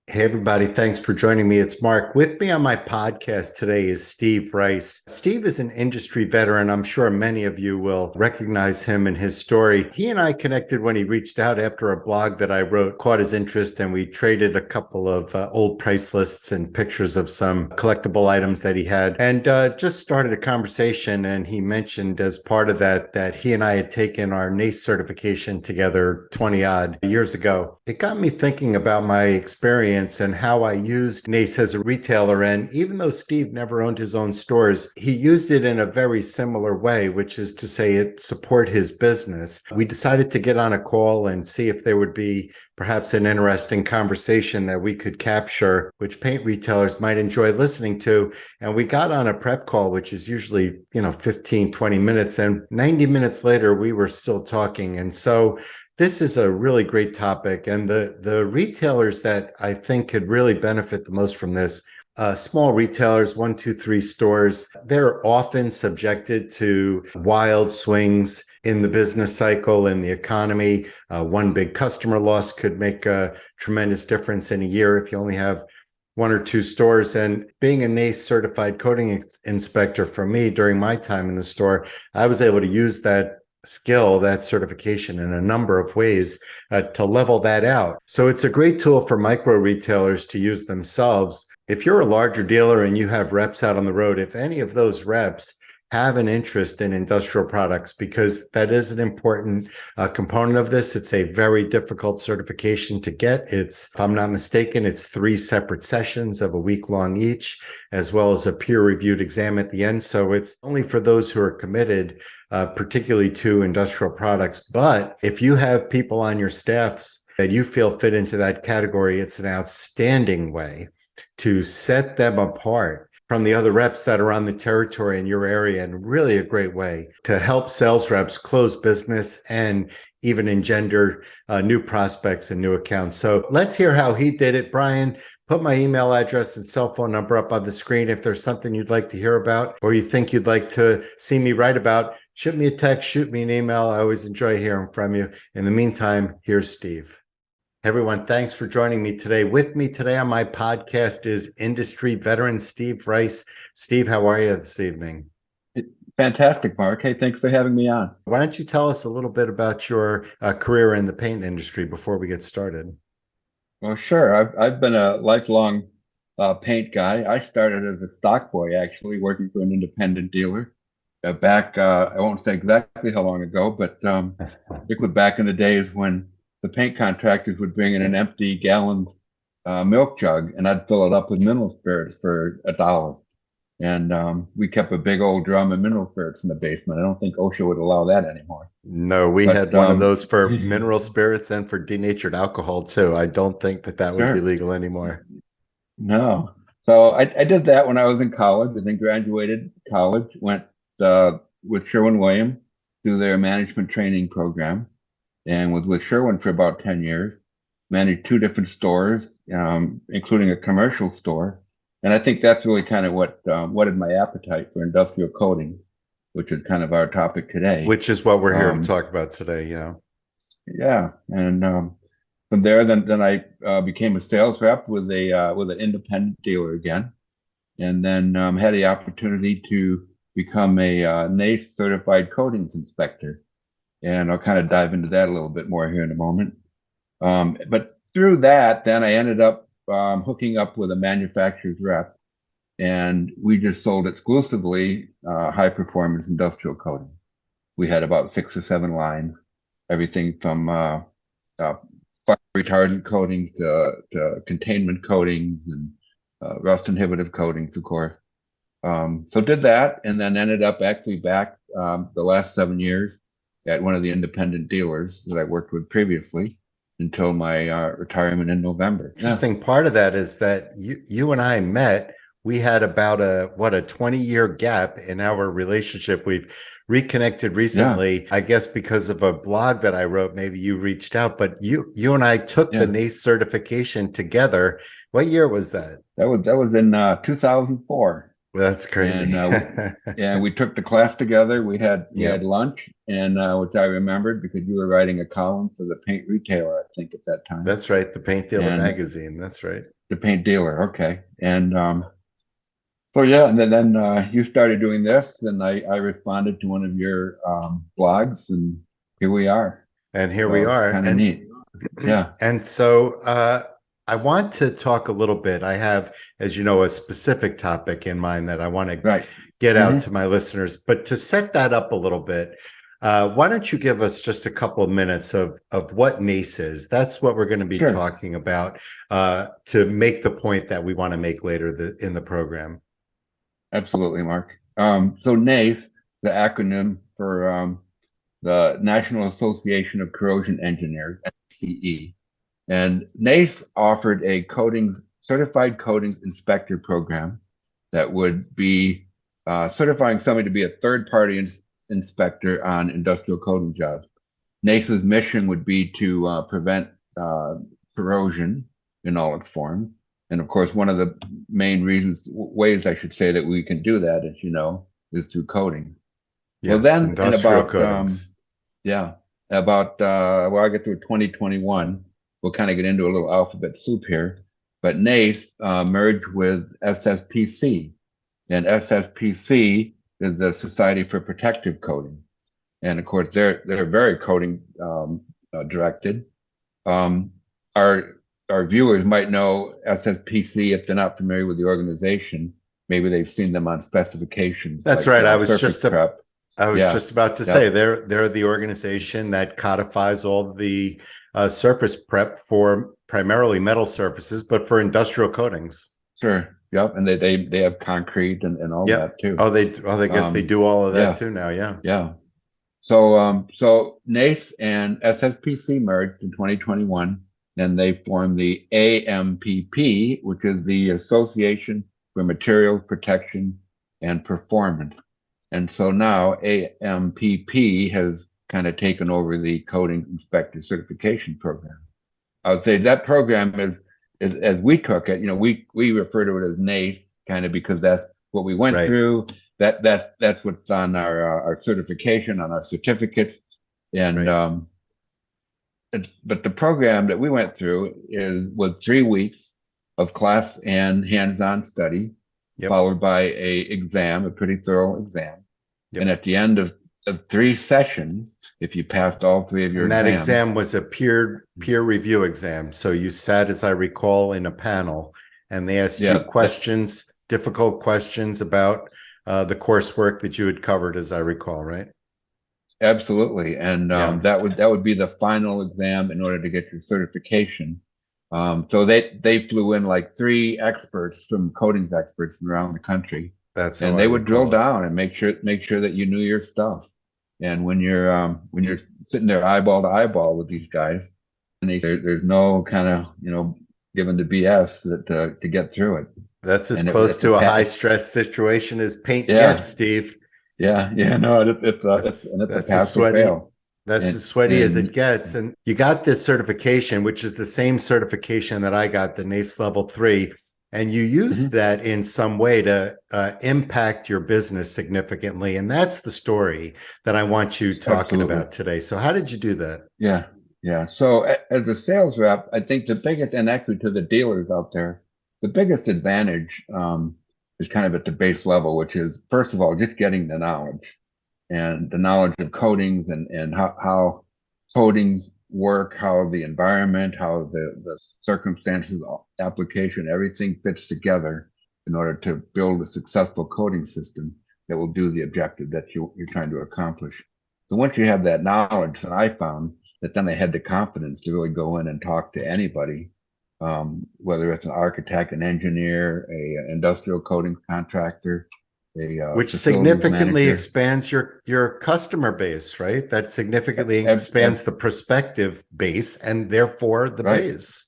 Hey, everybody. Thanks for joining me. It's Mark. With me on my podcast today is Steve Rice. Steve is an industry veteran. I'm sure many of you will recognize him and his story. He and I connected when he reached out after a blog that I wrote caught his interest, and we traded a couple of old price lists and pictures of some collectible items that he had, and just started a conversation. And he mentioned as part of that he and I had taken our NACE certification together 20 odd years ago. It got me thinking about my experience and how I used NACE as a retailer. And even though Steve never owned his own stores, he used it in a very similar way, which is to say it support his business. We decided to get on a call and see if there would be perhaps an interesting conversation that we could capture, which paint retailers might enjoy listening to. And we got on a prep call, which is usually, 15, 20 minutes. And 90 minutes later, we were still talking. And so this is a really great topic, and the retailers that I think could really benefit the most from this, small retailers, 1, 2, 3 stores, they're often subjected to wild swings in the business cycle, in the economy. One big customer loss could make a tremendous difference in a year if you only have 1 or 2 stores. And being a NACE certified coating inspector for me during my time in the store, I was able to use that skill, that certification, in a number of ways to level that out. So it's a great tool for micro retailers to use themselves. If you're a larger dealer and you have reps out on the road, if any of those reps have an interest in industrial products, because that is an important component of this. It's a very difficult certification to get. It's, if I'm not mistaken, it's 3 separate sessions of a week long each, as well as a peer-reviewed exam at the end. So it's only for those who are committed, particularly to industrial products. But if you have people on your staffs that you feel fit into that category, it's an outstanding way to set them apart from the other reps that are on the territory in your area, and really a great way to help sales reps close business and even engender new prospects and new accounts. So let's hear how he did it. Brian, put my email address and cell phone number up on the screen. If there's something you'd like to hear about or you think you'd like to see me write about, shoot me a text, shoot me an email. I always enjoy hearing from you. In the meantime, here's Steve. Everyone, thanks for joining me today. With me today on my podcast is industry veteran Steve Rice. Steve, how are you this evening? Fantastic, Mark. Hey, thanks for having me on. Why don't you tell us a little bit about your career in the paint industry before we get started? Well, sure. I've been a lifelong paint guy. I started as a stock boy, actually, working for an independent dealer back. I won't say exactly how long ago, but it was back in the days when the paint contractors would bring in an empty gallon milk jug, and I'd fill it up with mineral spirits for $1. And we kept a big old drum of mineral spirits in the basement. I don't think OSHA would allow that anymore. No, we But had one of those for mineral spirits and for denatured alcohol too. I don't think that would be sure, legal anymore. no. So I did that when I was in college, and then graduated college, went with Sherwin-Williams through their management training program, and was with Sherwin for about 10 years, managed 2 different stores, including a commercial store. And I think that's really kind of what whetted my appetite for industrial coating, which is kind of our topic today. Which is what we're here to talk about today, yeah. Yeah, and from there, then I became a sales rep with an independent dealer again, and then had the opportunity to become a NACE certified coatings inspector, and I'll kind of dive into that a little bit more here in a moment. But through that, then I ended up hooking up with a manufacturer's rep, and we just sold exclusively high performance industrial coating. We had about 6 or 7 lines, everything from fire retardant coatings to containment coatings and rust inhibitive coatings, of course. So did that, and then ended up actually back the last 7 years at one of the independent dealers that I worked with previously until my retirement in November. Interesting part of that is that you and I met. We had about a 20-year gap in our relationship. We've reconnected recently, I guess because of a blog that I wrote. Maybe you reached out, but you and I took the NACE certification together. What year was that? That was in 2004. That's crazy. And we took the class together. We had lunch, and which I remembered because you were writing a column for the Paint Retailer, I think, at that time. That's right, the Paint Dealer magazine. That's right. the paint dealer. Okay. And so yeah, and then you started doing this, and I responded to one of your blogs, and here we are. And here we So it's are. kind of neat. Yeah. And so I want to talk a little bit. I have, as you know, a specific topic in mind that I want to Right. get out to Mm-hmm. my listeners. But to set that up a little bit, why don't you give us just a couple of minutes of what NACE is? That's what we're going to be Sure. talking about to make the point that we want to make later in the program. Absolutely, Mark. So NACE, the acronym for the National Association of Corrosion Engineers, NACE. And NACE offered a certified coatings inspector program that would be certifying somebody to be a third-party inspector on industrial coating jobs. NACE's mission would be to prevent corrosion in all its forms. And of course, one of the main ways I should say that we can do that, as you know, is through coatings. Well, Yes, then in industrial coatings. well, I get through 2021. We'll kind of get into a little alphabet soup here. But NACE merged with SSPC, and SSPC is the Society for Protective Coating, and of course they're very coating directed. Our viewers might know SSPC if they're not familiar with the organization. Maybe they've seen them on specifications. That's like, right. I was surface prep. just about to say they're the organization that codifies all the surface prep for primarily metal surfaces, but for industrial coatings. Sure. Yep. And they have concrete and all that too. I guess they do all of that too now. Yeah. Yeah. So NACE and SSPC merged in 2021, and they formed the AMPP, which is the Association for Materials Protection and Performance. And so now AMPP has kind of taken over the coating inspector certification program. I would say that program is as we took it, we refer to it as NACE kind of because that's what we went through. That's what's on our certification, on our certificates. And but the program that we went through was 3 weeks of class and hands-on study, followed by a pretty thorough exam. And at the end of 3 sessions, if you passed all 3 of your exams. That exam was a peer review exam. So you sat, as I recall, in a panel, and they asked you questions, difficult questions about the coursework that you had covered, as I recall, right? Absolutely. And that would be the final exam in order to get your certification. So they flew in like 3 experts from coatings experts from around the country. And they would drill down and make sure that you knew your stuff. And when you're sitting there eyeball to eyeball with these guys, and there's no kind of given the BS to get through it. That's as close to a high stress situation as paint gets, Steve. Yeah, no, it's a pass or fail. That's as sweaty as it gets. And you got this certification, which is the same certification that I got, the NACE Level 3. And you use that in some way to impact your business significantly. And that's the story that I want you talking about today. So how did you do that? Yeah. So as a sales rep, I think the biggest, and actually to the dealers out there, the biggest advantage is kind of at the base level, which is, first of all, just getting the knowledge and the knowledge of coatings and how coatings work, how the environment, how the circumstances, application, everything fits together in order to build a successful coating system that will do the objective that you're trying to accomplish. So once you have that knowledge, then I found that then I had the confidence to really go in and talk to anybody, whether it's an architect, an engineer, an industrial coating contractor, which significantly expands your customer base, right? That significantly expands the prospective base and therefore the base.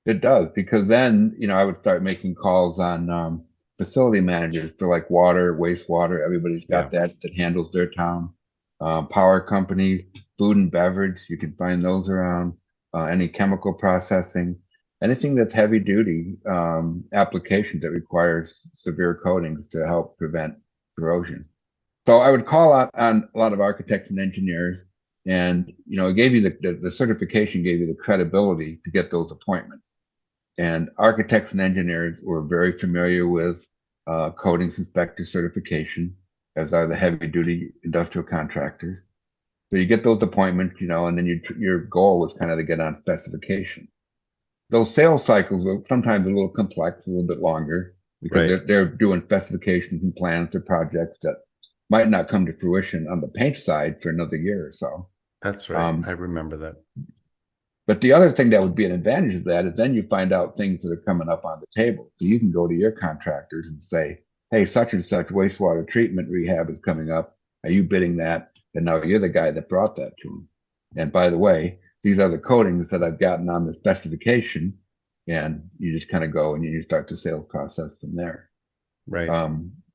It does, because then I would start making calls on facility managers for like water, wastewater. Everybody's got that handles their town. Power companies, food and beverage, you can find those around. Any chemical processing, anything that's heavy duty application that requires severe coatings to help prevent corrosion. So I would call out on a lot of architects and engineers, and it gave you the certification, gave you the credibility to get those appointments. And architects and engineers were very familiar with coatings inspector certification, as are the heavy duty industrial contractors. So you get those appointments, and then your goal was kind of to get on specification. Those sales cycles were sometimes a little complex, a little bit longer, because Right. they're doing specifications and plans to projects that might not come to fruition on the paint side for another year or so. That's right. I Um, remember that. but the other thing that would be an advantage of that is then you find out things that are coming up on the table. So you can go to your contractors and say, hey, such and such wastewater treatment rehab is coming up. Are you bidding that? And now you're the guy that brought that to them. And by the way, these are the coatings that I've gotten on the specification. And you just kind of go and you start the sales process from there. Right.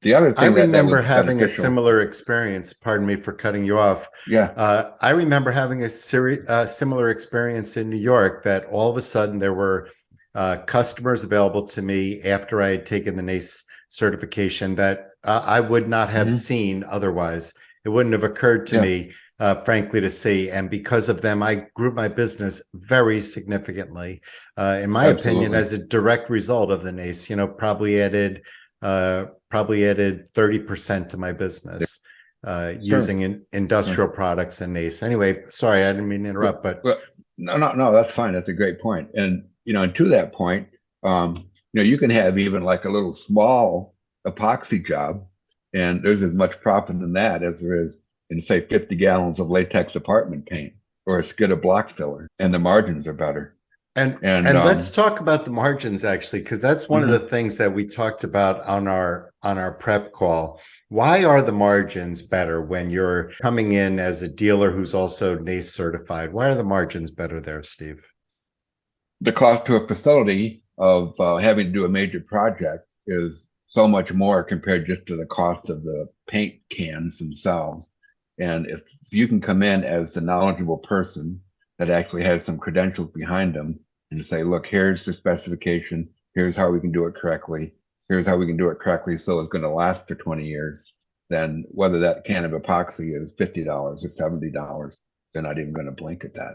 The other I thing that was remember having a beneficial. similar experience. Pardon me for cutting you off. Yeah. I remember having a similar experience in New York that all of a sudden there were customers available to me after I had taken the NACE certification that I would not have Hmm. seen otherwise. It wouldn't have occurred to Yeah. me, frankly, to see. And because of them, I grew my business very significantly. In my opinion, Absolutely. as a direct result of the NACE, probably added 30% to my business Sure. using Sure. industrial products and NACE. Anyway, sorry, I didn't mean to Well, interrupt, but well, no, that's fine. That's a great point. And and to that point, you can have even like a little small epoxy job, and there's as much profit in that as there is in say 50 gallons of latex apartment paint or a skid of block filler, and the margins are better. And and let's talk about the margins actually, because that's one of the mhm. things that we talked about on our prep call. Why are the margins better when you're coming in as a dealer who's also NACE certified? Why are the margins better there, Steve? The cost to a facility of having to do a major project is so much more compared just to the cost of the paint cans themselves. And if you can come in as the knowledgeable person that actually has some credentials behind them and say, look, here's the specification, here's how we can do it correctly, here's how we can do it correctly so it's going to last for 20 years, then whether that can of epoxy is $50 or $70, they're not even going to blink at that.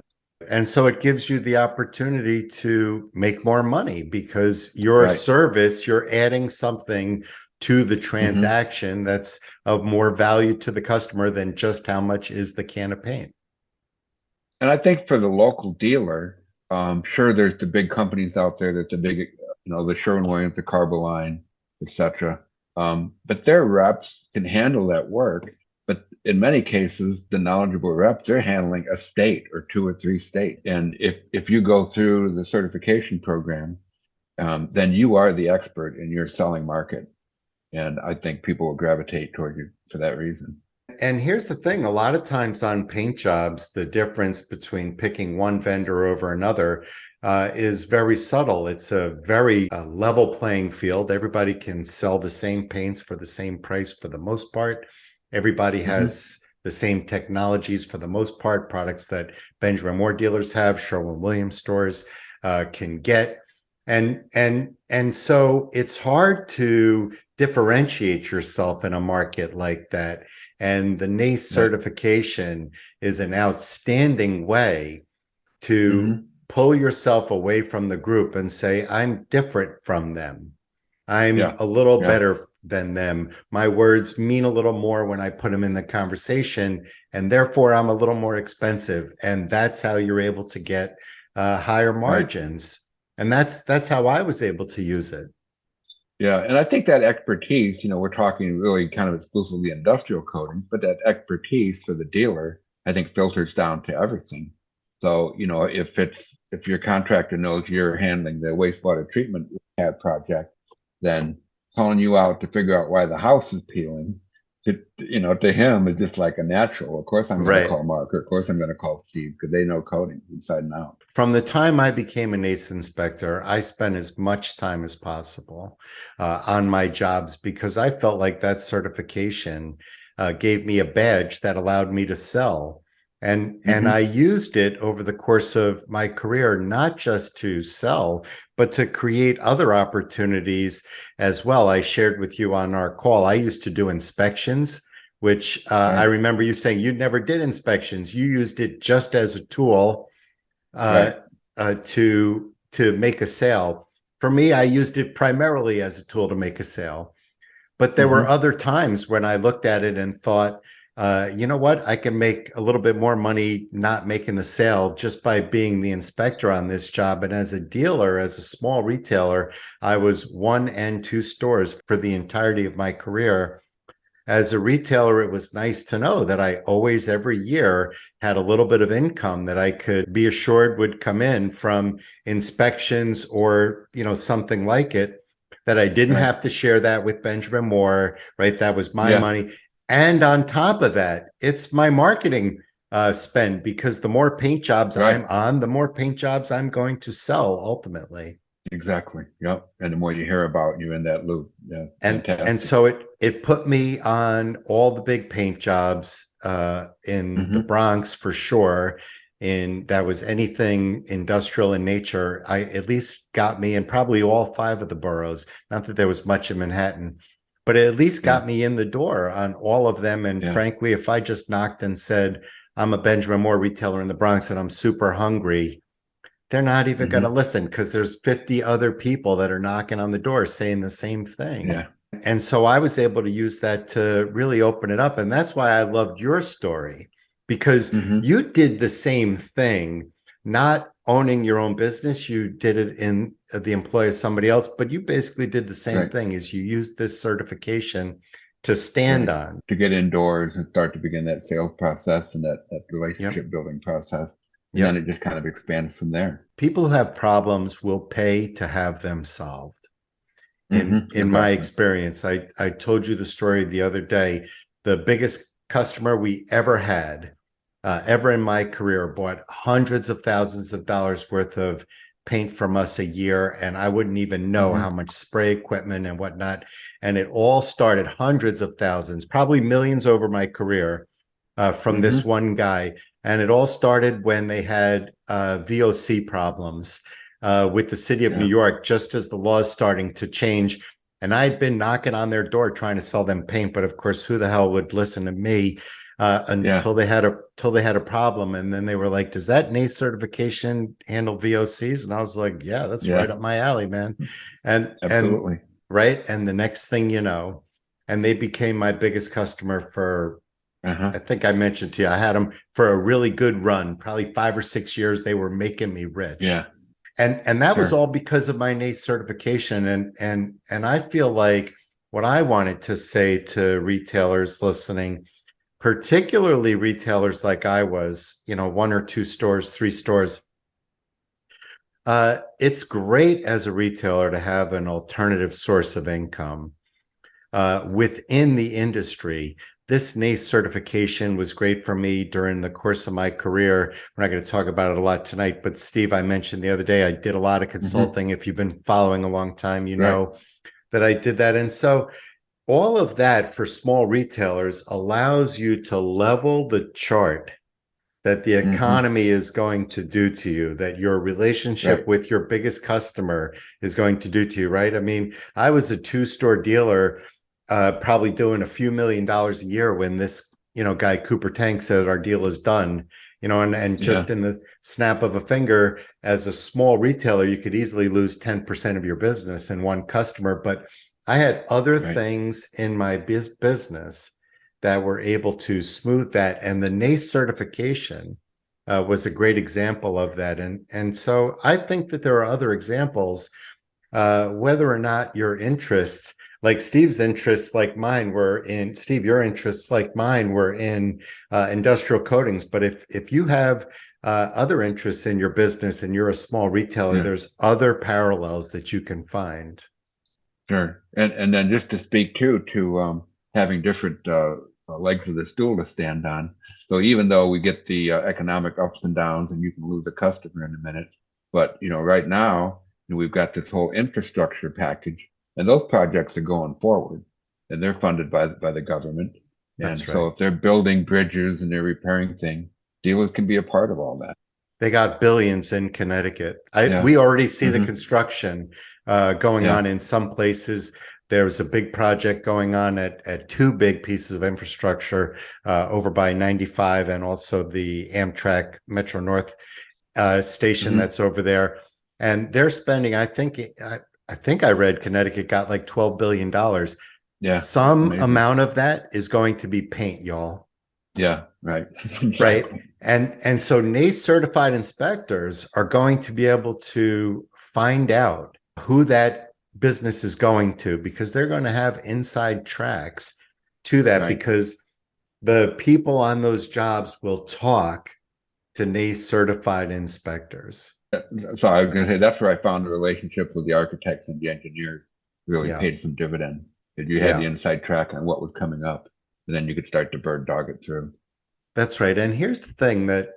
And so it gives you the opportunity to make more money because your Right. service, you're adding something to the Hmm. transaction that's of more value to the customer than just how much is the can of paint. And I think for the local dealer, sure, there's the big companies out there. There's the big, the Sherwin-Williams, the Carboline, etc. But their reps can handle that work. But in many cases, the knowledgeable reps, they're handling a state or two or three states. And if you go through the certification program, then you are the expert in your selling market. And I think people will gravitate toward you for that reason. And here's the thing, a lot of times on paint jobs, the difference between picking one vendor over another is very subtle. It's a very level playing field. Everybody can sell the same paints for the same price for the most part. Everybody Hmm. has the same technologies for the most part, products that Benjamin Moore dealers have, Sherwin-Williams stores can get. And so it's hard to differentiate yourself in a market like that. And the NACE Right. certification is an outstanding way to Hmm. pull yourself away from the group and say, I'm different from them. I'm Yeah. a little Yeah. better than them. My words mean a little more when I put them in the conversation, and therefore I'm a little more expensive. And that's how you're able to get higher Right. margins. And that's how I was able to use it. Yeah, and I think that expertise, we're talking really kind of exclusively industrial coatings, but that expertise for the dealer, I think filters down to everything. So, if your contractor knows you're handling the wastewater treatment rehab project, then calling you out to figure out why the house is peeling, to him is just like a natural. Of course, I'm going to Right. call Mark, or of course, I'm going to call Steve because they know coatings inside and out. From the time I became a NACE inspector, I spent as much time as possible on my jobs because I felt like that certification gave me a badge that allowed me to sell. And I Hmm. used it over the course of my career, not just to sell, but to create other opportunities as well. I shared with you on our call, I used to do inspections, which I Right. remember you saying you never did inspections. You used it just as a tool uh, Right. to make a sale. for me, I used it primarily as a tool to make a sale. But there were Mm-hmm. other times when I looked at it and thought, you know what? I can make a little bit more money not making the sale just by being the inspector on this job. And as a dealer, as a small retailer, I was 1 and 2 stores for the entirety of my career. As a retailer, it was nice to know that I always, every year, had a little bit of income that I could be assured would come in from inspections or, something like it, that I didn't Right. have to share that with Benjamin Moore, right? That was my Yeah. money. And on top of that, it's my marketing spend, because the more paint jobs Right. I'm on, the more paint jobs I'm going to sell ultimately. Exactly. Yep. And the more you hear about you in that loop, yeah, And fantastic. so it put me on all the big paint jobs in the Mm-hmm. Bronx for sure. And that was anything industrial in nature. I at least got me in probably all 5 of the boroughs. Not that there was much in Manhattan, but it at least Yeah. got me in the door on all of them. And Yeah. frankly, if I just knocked and said, I'm a Benjamin Moore retailer in the Bronx and I'm super hungry, they're not even going to Mm-hmm. listen, because there's 50 other people that are knocking on the door saying the same thing. Yeah. And so I was able to use that to really open it up. And that's why I loved your story, because Mm-hmm. you did the same thing, not owning your own business. You did it in the employ of somebody else, but you basically did the same Right. thing, as you used this certification to stand Right. on. To get indoors and start to begin that sales process and that Yep. relationship building process. And then it Yep. just kind of expands from there. People who have problems will pay to have them solved. Mm-hmm. In my Exactly. experience, I told you the story the other day. The biggest customer we ever had, ever in my career, bought hundreds of thousands of dollars worth of paint from us a year, and I wouldn't even know Mm-hmm. how much spray equipment and whatnot. And it all started, hundreds of thousands, probably millions over my career, from this Mm-hmm. one guy. And it all started when they had VOC problems with the city of New Yeah. York, just as the law is starting to change. And I'd been knocking on their door trying to sell them paint, but of course, who the hell would listen to me Yeah. until they had a problem? And then they were like, "Does that NACE certification handle VOCs?" And I was like, "Yeah, that's right Yeah. up my alley, man." And Absolutely. right, and the next thing you know, and they became my biggest customer for, Uh-huh. I think I mentioned to you, I had them for a really good run, probably 5 or 6 years. They were making me rich. Yeah. And that was Sure. all because of my NACE certification. And I feel like what I wanted to say to retailers listening, particularly retailers like I was, 1 or 2 stores, 3 stores, it's great as a retailer to have an alternative source of income within the industry. This NACE certification was great for me during the course of my career. We're not going to talk about it a lot tonight, but Steve, I mentioned the other day, I did a lot of Mm-hmm. consulting. If you've been following a long time, you Right. know that I did that. And so all of that for small retailers allows you to level the chart that the Mm-hmm. economy is going to do to you, that your relationship Right. with your biggest customer is going to do to you, right? I mean, I was a 2-store dealer, probably doing a few $1,000,000 a year when this, guy Cooper Tank said our deal is done, and just Yeah. in the snap of a finger, as a small retailer, you could easily lose 10% of your business in one customer. But I had other Right. things in my business that were able to smooth that. And the NACE certification was a great example of that. And so I think that there are other examples, whether or not your interests, like Steve's interests, like mine were in, Steve, your interests, like mine, were in industrial coatings. But if you have other interests in your business and you're a small retailer, Yeah. there's other parallels that you can find. Sure. And then just to speak too to having different legs of the stool to stand on. So even though we get the economic ups and downs, and you can lose a customer in a minute, but right now we've got this whole infrastructure package, and those projects are going forward, and they're funded by the government. And That's so right. if they're building bridges and they're repairing things, dealers can be a part of all that. They got billions in Connecticut. Yeah. We already see the Hmm. construction going Yeah. on in some places. There's a big project going on at 2 big pieces of infrastructure over by 95, and also the Amtrak Metro North station Hmm. that's over there. And they're spending, I think, I think I read Connecticut got like $12 billion. Yeah, Some amazing. amount of that is going to be paint, y'all. Yeah, right. Right. Exactly. And so NACE certified inspectors are going to be able to find out who that business is going to, because they're going to have inside tracks to that, Right. because the people on those jobs will talk to NACE certified inspectors. So I was going to say that's where I found the relationship with the architects and the engineers really Yeah. paid some dividend. That you had the Yeah. inside track on what was coming up, and then you could start to bird dog it through. That's right. And here's the thing that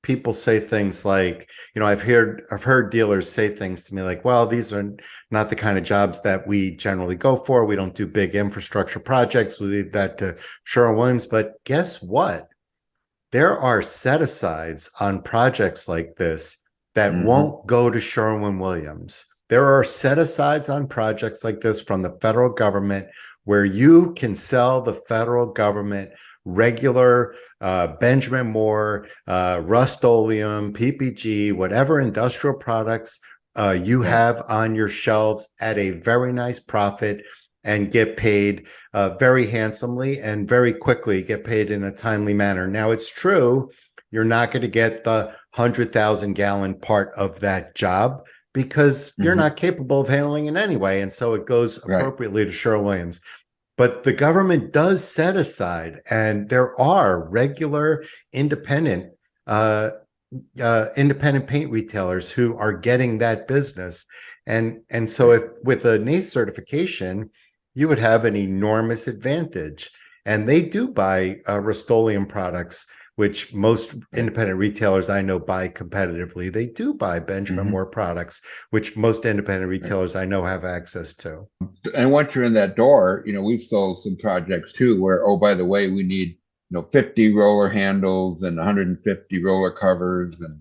people say things like, I've heard dealers say things to me like, well, these are not the kind of jobs that we generally go for. We don't do big infrastructure projects. We leave that to Sherwin-Williams. But guess what? There are set asides on projects like this that Hmm. won't go to Sherwin-Williams. There are set asides on projects like this from the federal government where you can sell the federal government regular Benjamin Moore, Rust-Oleum, PPG, whatever industrial products you Yeah. have on your shelves at a very nice profit, and get paid very handsomely and very quickly, get paid in a timely manner. Now, it's true, you're not going to get the 100,000 gallon part of that job because you're Hmm. not capable of handling it anyway. And so it goes Right. appropriately to Sherwin-Williams. But the government does set aside, and there are regular independent uh, independent paint retailers who are getting that business. And so Right. if with a NACE certification, you would have an enormous advantage. And they do buy Rust-Oleum products, which most Right. independent retailers I know buy competitively. They do buy Benjamin Hmm. Moore products, which most independent Right. retailers I know have access to. And once you're in that door, we've sold some projects too where, oh, by the way, we need, 50 roller handles and 150 roller covers and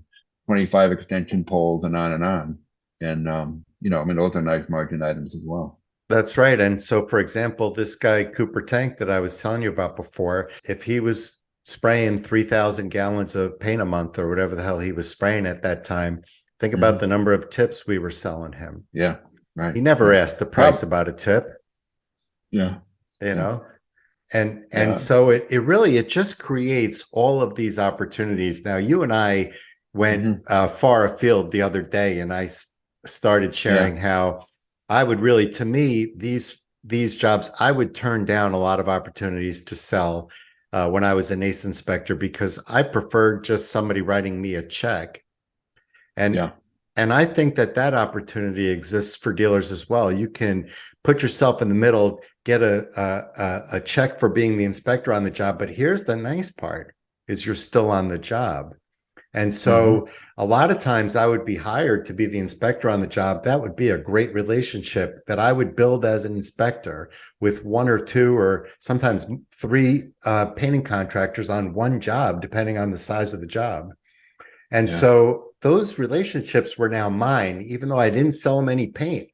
25 extension poles and on and on. And, I mean, those are nice margin items as well. That's right. And so, for example, this guy, Cooper Tank, that I was telling you about before, if he was spraying 3,000 gallons of paint a month or whatever the hell he was spraying at that time, think about Hmm. the number of tips we were selling him. Yeah. Right. He never Yeah. asked the price about a tip, Yeah. you Yeah. know? And Yeah. so it just creates all of these opportunities. Now, you and I went Hmm. far afield the other day, and I started Yeah. sharing how I would really, to me, these jobs, I would turn down a lot of opportunities to sell when I was a NACE inspector, because I preferred just somebody writing me a check. And Yeah. and I think that that opportunity exists for dealers as well. You can put yourself in the middle, get a check for being the inspector on the job. But here's the nice part: is you're still on the job. And Hmm. so a lot of times I would be hired to be the inspector on the job. That would be a great relationship that I would build as an inspector with one or two or sometimes three painting contractors on one job, depending on the size of the job. And Yeah. so those relationships were now mine, even though I didn't sell them any paint.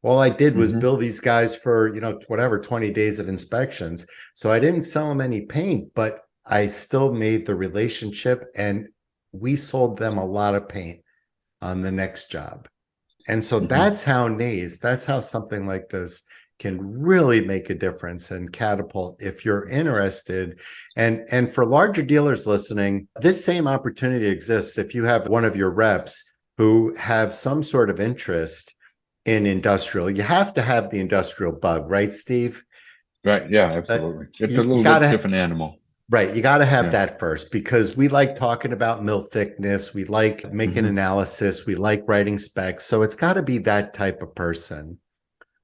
All I did was Hmm. bill these guys for, whatever, 20 days of inspections. So I didn't sell them any paint, but I still made the relationship, and we sold them a lot of paint on the next job. And so Hmm. that's how something like this can really make a difference and catapult if you're interested. And for larger dealers listening, this same opportunity exists if you have one of your reps who have some sort of interest in industrial. You have to have the industrial bug, right, Steve? Right. Yeah, Uh, absolutely. It's a you little bit gotta different animal. Right. You got to have Yeah. that first, because we like talking about mill thickness. We like making Hmm. analysis. We like writing specs. So it's got to be that type of person.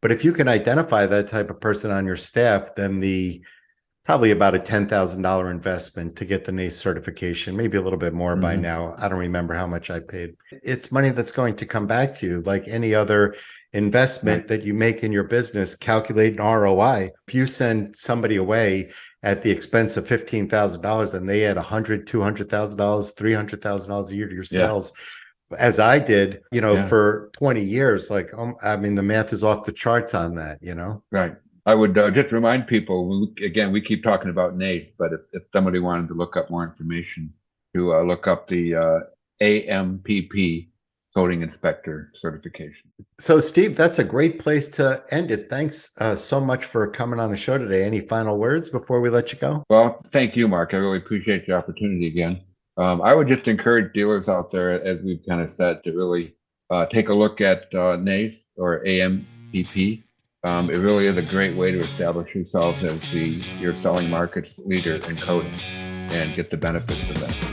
But if you can identify that type of person on your staff, then the probably about a $10,000 investment to get the NACE certification, maybe a little bit more by Hmm. now. I don't remember how much I paid. It's money that's going to come back to you like any other Right. investment that you make in your business. Calculate an ROI. If you send somebody away at the expense of $15,000 and they add $200,000, $300,000 a year to your Yeah. sales, as I did, Yeah. for 20 years, like, I mean, the math is off the charts on that. Right. I would just remind people, again, we keep talking about NACE, but if somebody wanted to look up more information, to look up the AMPP coating inspector certification. So, Steve, that's a great place to end it. Thanks so much for coming on the show today. Any final words before we let you go? Well, thank you, Mark. I really appreciate the opportunity again. I would just encourage dealers out there, as we've kind of said, to really take a look at NACE or AMPP. It really is a great way to establish yourself as your selling market's leader in coating and get the benefits of that.